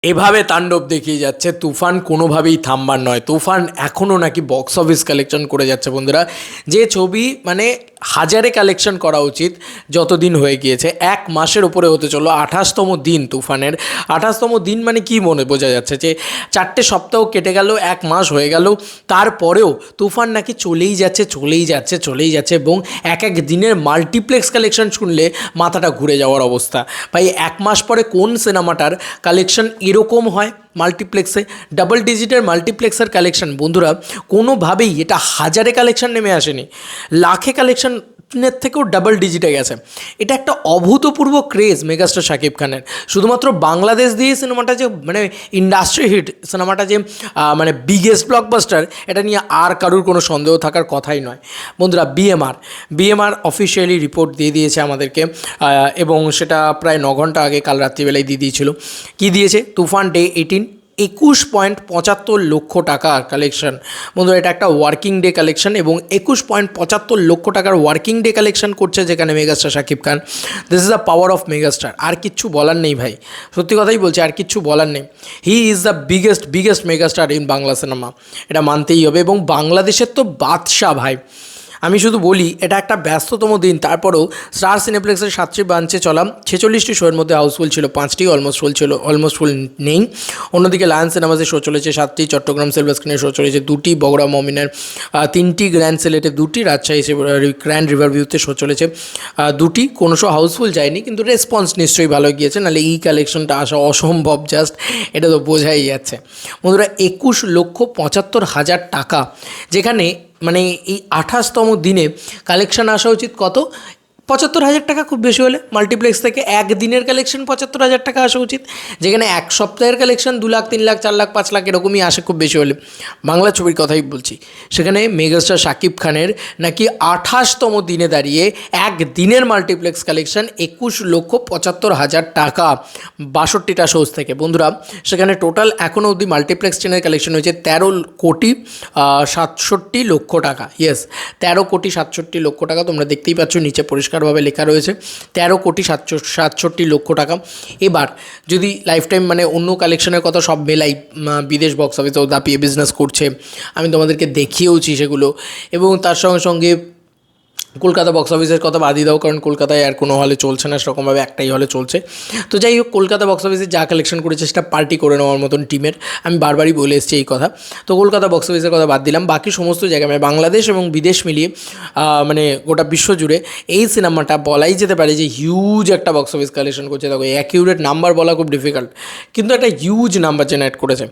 এভাবে তাণ্ডব দেখিয়ে যাচ্ছে তুফান, কোনোভাবেই থামবার নয়। তুফান এখনও নাকি বক্স অফিস কালেকশন করে যাচ্ছে বন্ধুরা। যে ছবি মানে হাজারে কালেকশন করা উচিত যতদিন হয়ে গিয়েছে, এক মাসের ওপরে হতে চলো, 28তম দিন তুফানের। 28তম দিন মানে কি মনে বোঝা যাচ্ছে যে 4টে সপ্তাহ কেটে গেল, এক মাস হয়ে গেল, তারপরেও তুফান নাকি চলেই যাচ্ছে চলেই যাচ্ছে চলেই যাচ্ছে। এবং এক এক দিনের মাল্টিপ্লেক্স কালেকশন শুনলে মাথাটা ঘুরে যাওয়ার অবস্থা। ভাই এক মাস পরে কোন সিনেমাটার কালেকশন এরকম হয় মাল্টিপ্লেক্সে? ডাবল ডিজিটের মাল্টিপ্লেক্সের কালেকশন বন্ধুরা, কোনোভাবেই এটা হাজারে কালেকশন নেমে আসেনি, লাখে কালেকশনের থেকেও ডাবল ডিজিটে গেছে। এটা একটা অভূতপূর্ব ক্রেজ মেগাস্টার শাকিব খানের। শুধুমাত্র বাংলাদেশ দিয়ে সিনেমাটা যে মানে ইন্ডাস্ট্রি হিট, সিনেমাটা যে মানে বিগেস্ট ব্লকবাস্টার, এটা নিয়ে আর কারুর কোনো সন্দেহ থাকার কথাই নয় বন্ধুরা। বিএমআর অফিসিয়ালি রিপোর্ট দিয়ে দিয়েছে আমাদেরকে, এবং সেটা প্রায় 9 ঘন্টা আগে, কাল রাত্রিবেলায় দিয়ে দিয়েছিল। কী দিয়েছে? তুফান ডে 18 21.75 লক্ষ টাকার কালেকশন বন্ধুরা। এটা একটা ওয়ার্কিং ডে কালেকশন, এবং 21.75 লক্ষ টাকার ওয়ার্কিং ডে কালেকশন করছে যেখানে megastar Shakib Khan. This is the power of megastar. আর কিচ্ছু বলার নেই ভাই, সত্যি কথাই বলছি, আর কিচ্ছু বলার নেই। He is the biggest megastar in Bangla cinema, এটা মানতেই হবে। এবং বাংলাদেশের তো বাদশা ভাই। আমি শুধু বলি, এটা একটা ব্যস্ততম দিন, তারপরেও স্টার সিনেপ্লেক্সের 7টি ব্রাঞ্চে চলা 46টি শোয়ের মধ্যে হাউসফুল ছিল 5টি অলমোস্ট ফুল নেই। অন্যদিকে লায়ন সিনেমাসের শো চলেছে 7টি, চট্টগ্রাম সিলভার স্ক্রিনের শো চলেছে 2টি, বগুড়া মমিনের 3টি, গ্র্যান্ড সিলেটে 2টি, রাজশাহী গ্র্যান্ড রিভার ভিউতে শো চলেছে 2টি। কোনো শো হাউসফুল যায়নি, কিন্তু রেসপন্স নিশ্চয়ই ভালো গিয়েছে, নাহলে এই কালেকশনটা আসা অসম্ভব জাস্ট, এটা তো বোঝাই যাচ্ছে বন্ধুরা। 21,75,000 টাকা, যেখানে মানে এই 28তম দিনে কালেকশন আসা উচিত কত? 75,000 টাকা খুব বেশি হলে। মাল্টিপ্লেক্স থেকে একদিনের কালেকশন 75,000 টাকা আসা উচিত, যেখানে এক সপ্তাহের কালেকশন 2 লাখ, 3 লাখ, 4 লাখ, 5 লাখ এরকমই আসে খুব বেশি হলে। বাংলা ছবির কথাই বলছি, সেখানে মেগাস্টার শাকিব খানের নাকি 28তম দিনে দাঁড়িয়ে একদিনের মাল্টিপ্লেক্স কালেকশন 21,75,000 টাকা 62টা শোজ থেকে বন্ধুরা। সেখানে টোটাল এখনও অবধি মাল্টিপ্লেক্স চেনের কালেকশন হয়েছে 13,67,00,000 টাকা। ইয়েস, 13,67,00,000 টাকা। তোমরা দেখতেই পাচ্ছ নিচে পরিষ্কারভাবে লেখা রয়েছে 13,67,00,000 টাকা। এবার যদি লাইফ টাইম মানে অন্য কালেকশনের কথা সব মেলাই, বিদেশ বক্স অফিসেও দাপিয়ে বিজনেস করছে, আমি তোমাদেরকে দেখিয়েওছি সেগুলো। এবং তার সঙ্গে সঙ্গে কলকাতা বক্স অফিসের কথা বাদই দাও, কারণ কলকাতায় আর কোনো হলে চলছে না সেরকমভাবে, একটাই হলে চলছে। তো যাই হোক, কলকাতা বক্স অফিসে যা কালেকশন করেছে সেটা পার্টি করে নেওয়ার মতন টিমের, আমি বারবারই বলে এসেছি এই কথা। তো কলকাতা বক্স অফিসের কথা বাদ দিলাম, বাকি সমস্ত জায়গায় মানে বাংলাদেশ এবং বিদেশ মিলিয়ে মানে গোটা বিশ্ব জুড়ে এই সিনেমাটা বলাই যেতে পারে যে হিউজ একটা বক্স অফিস কালেকশন করছে। দেখো, অ্যাকিউরেট নাম্বার বলা খুব ডিফিকাল্ট, কিন্তু একটা হিউজ নাম্বার জেনারেট করেছে।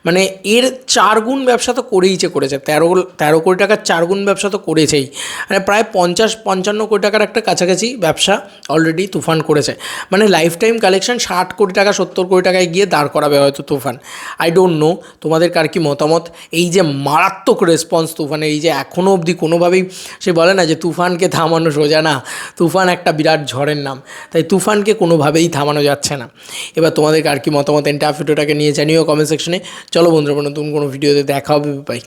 মানে এর 4 গুণ ব্যবসা তো করেছে, 13 কোটি টাকার 4 গুণ ব্যবসা তো করেছেই। মানে প্রায় 50-55 কোটি টাকার একটা কাছাকাছি ব্যবসা অলরেডি তুফান করেছে। মানে লাইফ টাইম কালেকশন 60 কোটি টাকা 70 কোটি টাকায় গিয়ে দাঁড় করাবে হয়তো তুফান। আই ডোন্ট নো তোমাদের কার কি মতামত। এই যে মারাত্মক রেসপন্স তুফানের, এই যে এখনও অবধি কোনোভাবেই, সে বলে না যে তুফানকে থামানো সোজা না, তুফান একটা বিরাট ঝড়ের নাম, তাই তুফানকে কোনোভাবেই থামানো যাচ্ছে না। এবার তোমাদের কার কি মতামত এন্টার ভিডিওটাকে নিয়ে জানিও কমেন্ট সেকশনে। চলো বন্ধুরা, নতুন কোনো ভিডিওতে দেখা হবে, বাই।